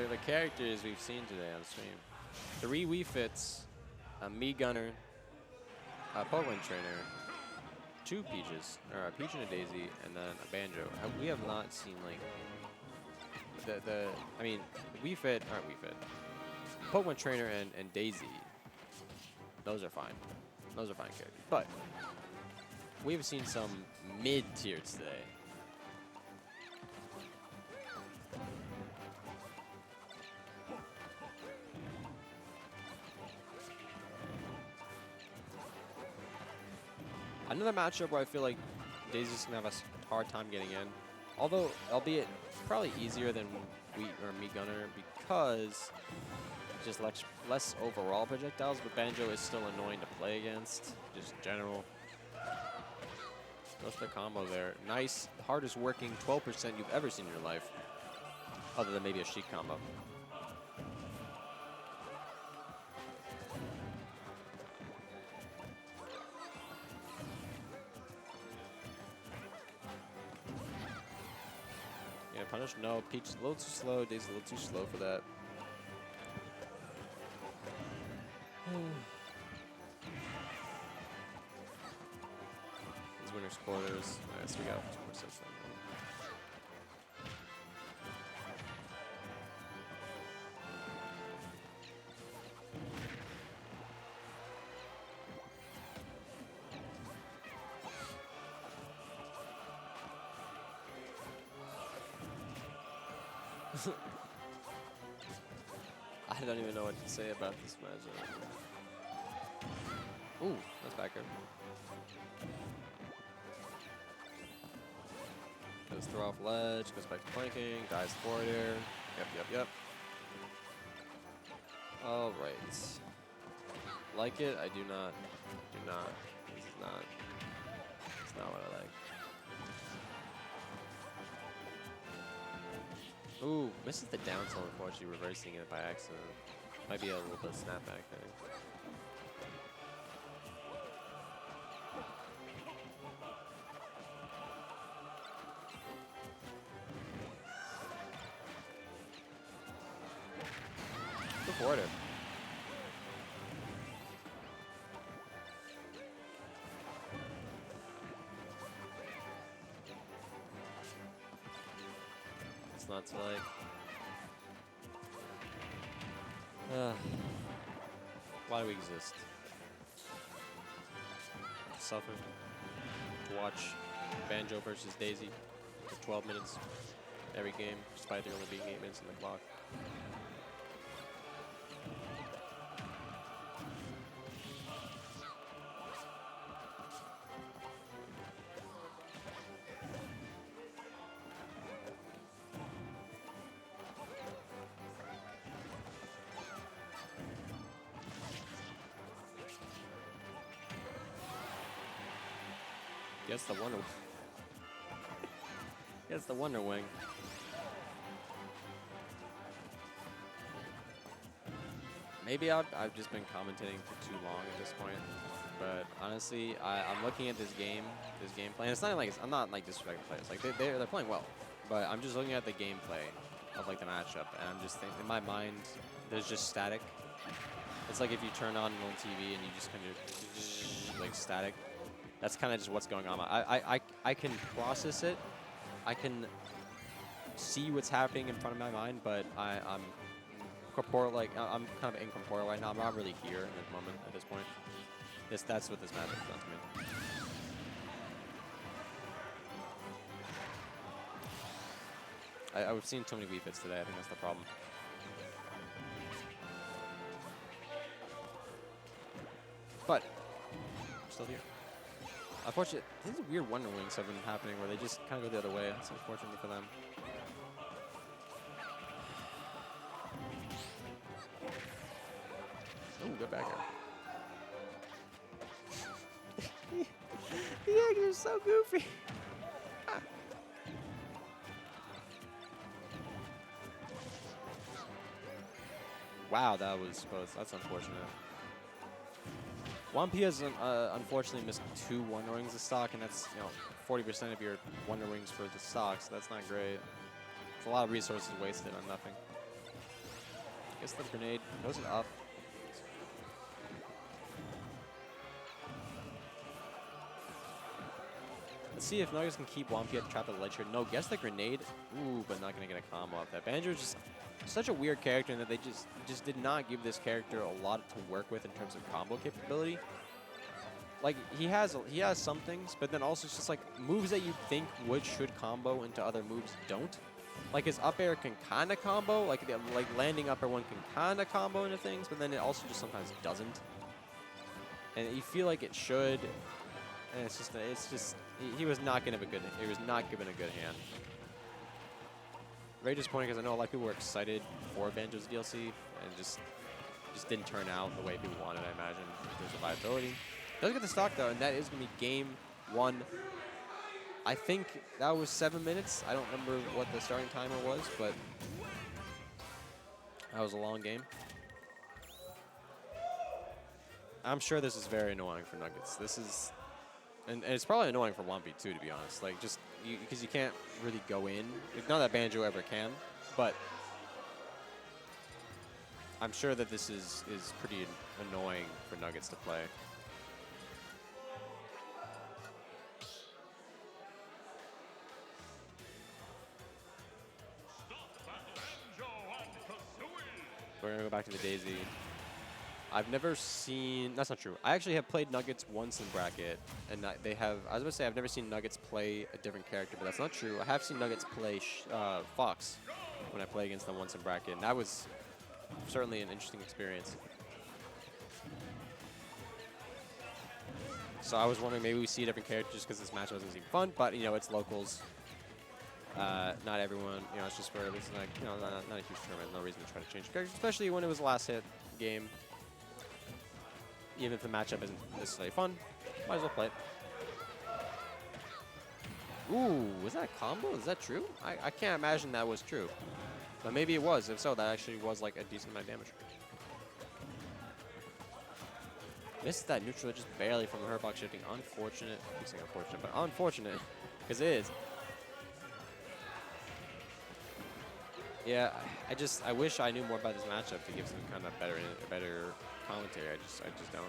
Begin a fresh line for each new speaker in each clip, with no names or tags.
the characters we've seen today on stream. 3 Wii Fits, a Mii Gunner, a Pokemon Trainer, 2 Peaches, or a Peach and a Daisy, and then a Banjo. We have not seen like I mean, Wii Fit, aren't Wii Fit. Pokemon Trainer and Daisy, those are fine. Those are fine characters. But we've seen some mid-tiers today. Another matchup where I feel like Daisy's gonna have a hard time getting in. Although, albeit probably easier than Wii or Mii Gunner because just less overall projectiles, but Banjo is still annoying to play against, just in general. What's the combo there? Nice, hardest working 12% you've ever seen in your life, other than maybe a Sheik combo. Yeah, punish? No, Peach is a little too slow, Daisy's a little too slow for that. These winners quarters. Alright, so we got 2% from I don't even know what to say about this matchup. Ooh, that's back here. Goes throw off ledge, goes back to flanking, dies forward air. Yep. All right. Like it? I do not. This is not. It's not what I like. Ooh, misses the down tilt, unfortunately, reversing it by accident. Might be a little bit of snapback there. Good forward air. It's not to like. Why do we exist? Suffer. To watch Banjo versus Daisy for 12 minutes every game, despite there only being 8 minutes on the clock. Gets the Wonder. Gets the Wonder Wing. Maybe I've just been commentating for too long at this point, but honestly, I'm looking at this gameplay, and it's not like I'm not like disrespecting players. Like they're playing well, but I'm just looking at the gameplay of like the matchup, and I'm just thinking in my mind, there's just static. It's like if you turn on TV and you just kind of like static. That's kind of just what's going on. I can process it. I can see what's happening in front of my mind, but I'm corporeal. Like I'm kind of incorporeal right now. I'm not really here in this moment at this point. That's what this matchup has done to me. I've seen too many Wii Fits today. I think that's the problem. But I'm still here. Unfortunately, these weird Wonder Wings have been happening where they just kind of go the other way. It's unfortunate for them. Ooh, good back air. Yeah, you're so goofy. Wow, that was close. That's unfortunate. Juanpi has unfortunately missed 2 Wonder Wings of stock, and that's 40% of your Wonder Wings for the stock, so that's not great. It's a lot of resources wasted on nothing. Gets the grenade, goes it up. Let's see if Nuggetz can keep Juanpi at the trap of the ledge here. No, gets the grenade. Ooh, but not going to get a combo off that. Banjo is just such a weird character in that they just did not give this character a lot to work with in terms of combo capability. Like, he has some things, but then also it's just like moves that you think should combo into other moves don't. Like his up air can kind of combo, like landing up air one can kind of combo into things, but then it also just sometimes doesn't. And you feel like it should, and it's just he was not given a good hand. Very disappointing because I know a lot of people were excited for Banjo's DLC and just didn't turn out the way people wanted, I imagine, in terms of viability. Does get the stock though, and that is gonna be game 1. I think that was 7 minutes. I don't remember what the starting timer was, but that was a long game. I'm sure this is very annoying for Nuggetz. This is, and it's probably annoying for Juanpi too, to be honest. Like just because you can't really go in. Not that Banjo ever can, but I'm sure that this is pretty annoying for Nuggetz to play. We're going to go back to the Daisy. I've never seen... That's not true. I actually have played Nuggetz once in bracket, and they have... I was going to say I've never seen Nuggetz play a different character, but that's not true. I have seen Nuggetz play Fox when I play against them once in bracket, and that was certainly an interesting experience. So I was wondering maybe we see a different character just because this match doesn't seem fun, but, you know, it's locals. Not everyone, you know, it's just for, it's like, you know, not a huge tournament, no reason to try to change characters, especially when it was a last hit game. Even if the matchup isn't necessarily fun, might as well play it. Ooh, was that a combo? Is that true? I can't imagine that was true. But maybe it was. If so, that actually was like a decent amount of damage. Missed that neutral just barely from the hurt box shifting. Unfortunate. I keep saying unfortunate, but unfortunate. Because it is. Yeah, I wish I knew more about this matchup to give some kind of better commentary. I just don't.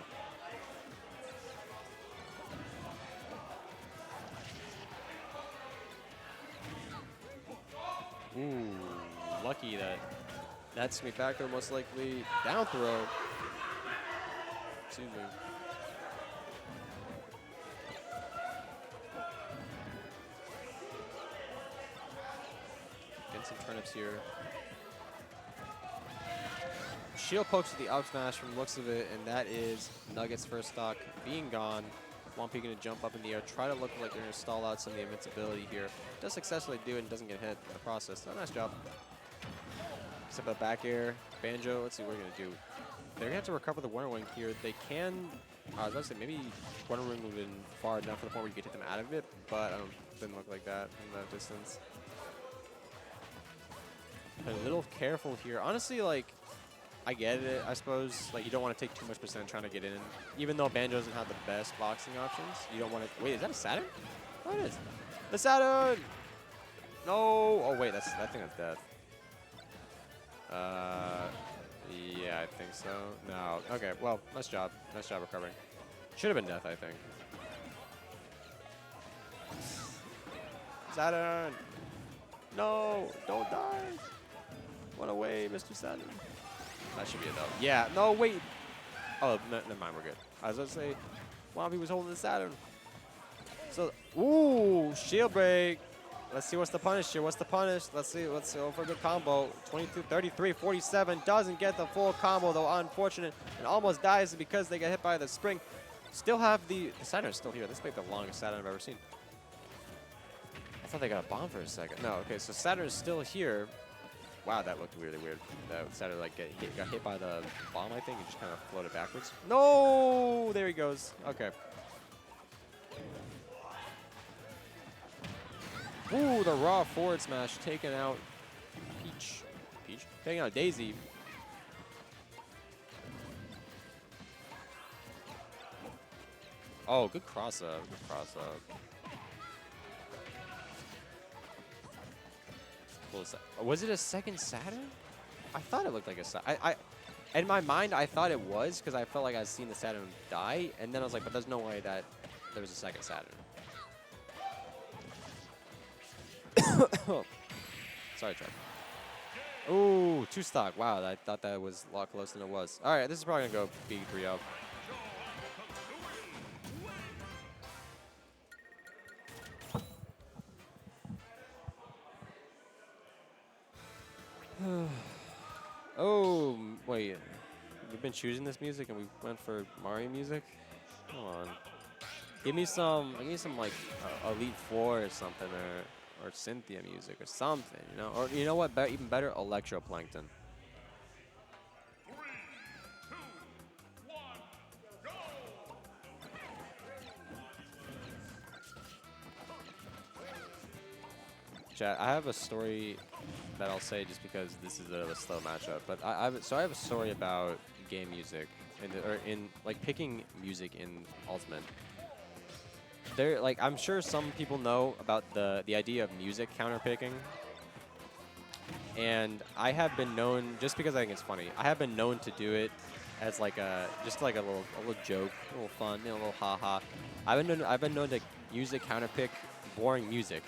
Ooh, lucky that's me back there most likely down throw. Excuse me. Some turnips here. Shield pokes with the up smash from the looks of it, and that is Nuggetz' first stock being gone. Juanpi going to jump up in the air, try to look like they're going to stall out some of the invincibility here. Does successfully do it and doesn't get hit in the process. So nice job. Except for the back air. Banjo, let's see what we're going to do. They're going to have to recover the Wonder Wing here. They can, I was about to say, maybe Wonder Wing would have been far enough for the point where you could hit them out of it, but didn't look like that from that distance. A little careful here. Honestly, like, I get it, I suppose. Like, you don't want to take too much percent trying to get in. Even though Banjo doesn't have the best boxing options, you don't want to... Wait, is that a Saturn? Oh, it is. The Saturn! No! Oh, wait, I think that's death. Yeah, I think so. No. Okay, well, nice job. Nice job recovering. Should have been death, I think. Saturn! No! Don't die! What away, Mr. Saturn. That should be it, though. Yeah, no, wait. Oh, never mind, we're good. I was going to say, Juanpi was holding the Saturn. So, ooh, shield break. Let's see what's the punish here. What's the punish? Let's see. Let's go for a good combo. 22, 33, 47. Doesn't get the full combo, though. Unfortunate. And almost dies because they get hit by the spring. Still have the Saturn's still here. This might be the longest Saturn I've ever seen. I thought they got a bomb for a second. No, okay, so Saturn is still here. Wow, that looked really weird. That Saturn like got hit by the bomb, I think, and just kind of floated backwards. No, there he goes. Okay. Ooh, the raw forward smash taking out Peach, taking out Daisy. Oh, good cross up, good cross up. Was it a second Saturn? I thought it looked like a Saturn. In my mind, I thought it was because I felt like I'd seen the Saturn die, and then I was like, but there's no way that there was a second Saturn. Sorry, Trev. Ooh, 2-stock. Wow, I thought that was a lot closer than it was. All right, this is probably going to go big 3-0. Oh, wait. We've been choosing this music and we went for Mario music? Come on. Give me some like Elite Four or something, or Cynthia music or something, you know? Or you know what? Even better, Electroplankton. Chat, I have a story that I'll say just because this is a slow matchup. But I have a story about game music or like picking music in Ultimate. Like I'm sure some people know about the idea of music counter picking. And I have been known, just because I think it's funny, I have been known to do it as like just like a little joke, a little fun, you know, a little haha. I've been known to use a counter pick boring music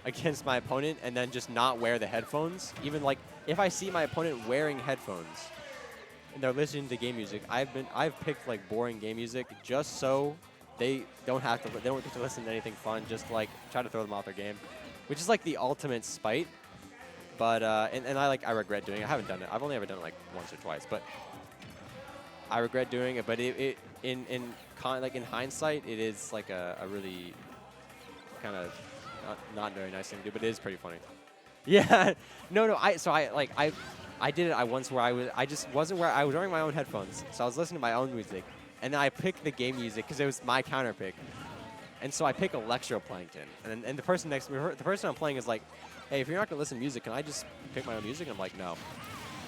against my opponent and then just not wear the headphones. Even like if I see my opponent wearing headphones and they're listening to game music, I've picked like boring game music just so they don't get to listen to anything fun, just like try to throw them off their game, which is like the ultimate spite. But and I regret doing it. I haven't done it. I've only ever done it like once or twice, but I regret doing it. But in hindsight, it is like a really kind of not very nice thing to do, but it is pretty funny. Yeah, no. I did it once where I just wasn't where I was wearing my own headphones, so I was listening to my own music, and then I picked the game music because it was my counter pick, and so I pick Electroplankton, and the person next to me, the person I'm playing is like, hey, if you're not gonna listen to music, can I just pick my own music? And I'm like, no,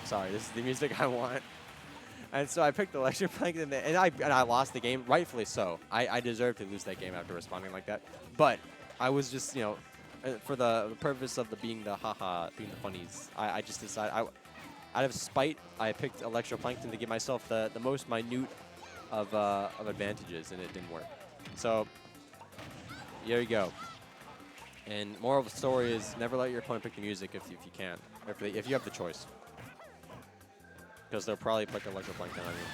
sorry, this is the music I want. And so I picked Electroplankton, and I lost the game, rightfully so. I deserved to lose that game after responding like that, but I was just, you know, for the purpose of being the funnies, I just decided, out of spite, I picked Electroplankton to give myself the most minute of advantages, and it didn't work. So, here you go. And moral of the story is never let your opponent pick the music if you can, if you have the choice. Because they'll probably pick Electroplankton on you.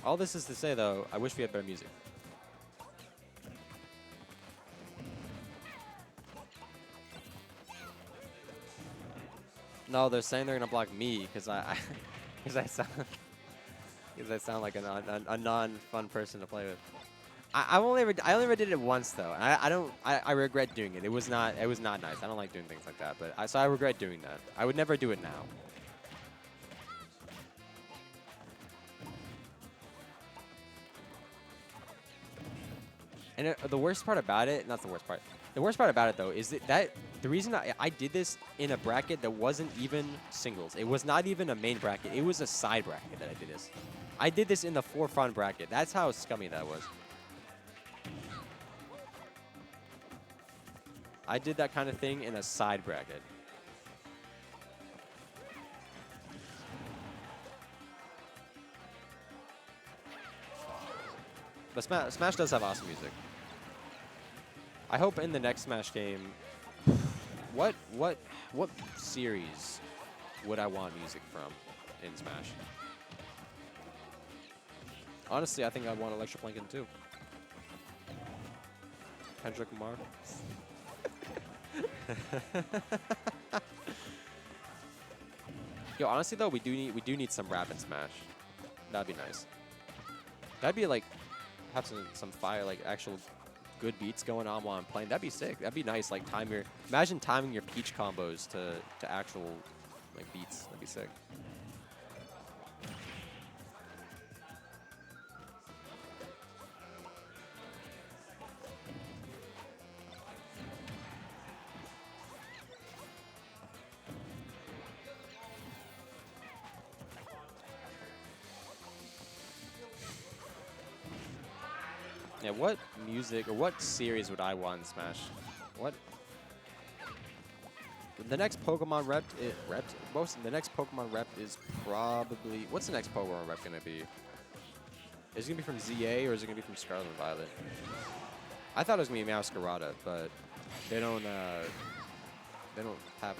All this is to say, though, I wish we had better music. No, they're saying they're gonna block me because I sound like a non-fun person to play with. I only ever did it once though. I regret doing it. It was not nice. I don't like doing things like that. But so I regret doing that. I would never do it now. And the worst part about it, not the worst part. The worst part about it though is that the reason I did this in a bracket that wasn't even singles. It was not even a main bracket. It was a side bracket that I did this. I did this in the forefront bracket. That's how scummy that was. I did that kind of thing in a side bracket. But Smash does have awesome music. I hope in the next Smash game, what series would I want music from in Smash? Honestly, I think I'd want Electroplankton too. Kendrick Lamar. Yo, honestly though, we do need some rap in Smash. That'd be nice. That'd be like have some fire, like actual good beats going on while I'm playing. That'd be sick. That'd be nice. Like imagine timing your Peach combos to actual like beats. That'd be sick. Yeah, what music or what series would I want in Smash? What? The next Pokemon the next Pokemon rep is probably, what's the next Pokemon rep gonna be? Is it gonna be from ZA or is it gonna be from Scarlet and Violet? I thought it was gonna be Masquerada, but they don't have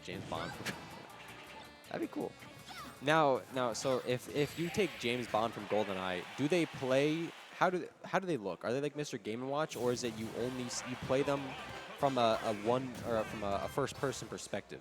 James Bond. That'd be cool. Now, so if you take James Bond from GoldenEye, do they play? How do they look? Are they like Mr. Game & Watch, or is it you only you play them from a first person perspective?